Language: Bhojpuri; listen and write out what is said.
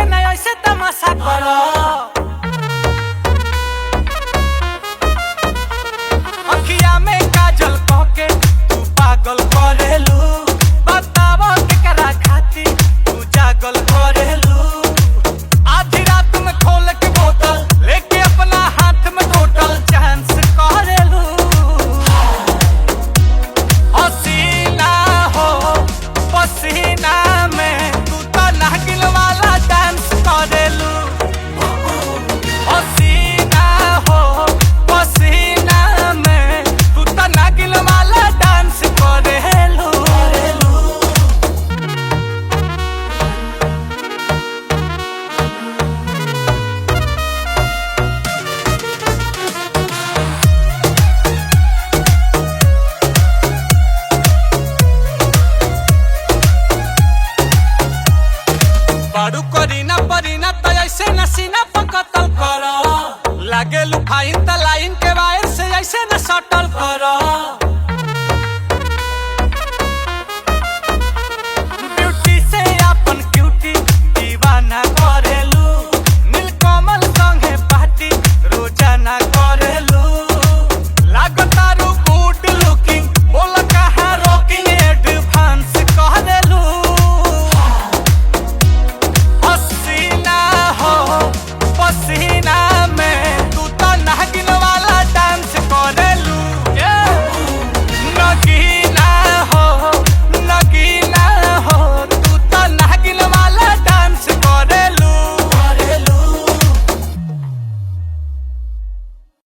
न ऐसे तमाशा करो। अखिया में काजल कहके तू पागल करेलू, बतावा केकरा खातिर तू जागल करेलू। आधी रात में खोल के बोतल लेके अपना हाथ में टोटल चांस करेलू। हसीना हो पसीना में तू तो नागिन वाला डांस करेलू। हसीना हो पसीना में तू तो नागिन वाला डांस करेलू। बारू करीना परीना तो ऐसे नसीना पकतल करो। लागे लुफाइन त लाइन के वायर से ऐसे न सटल करो।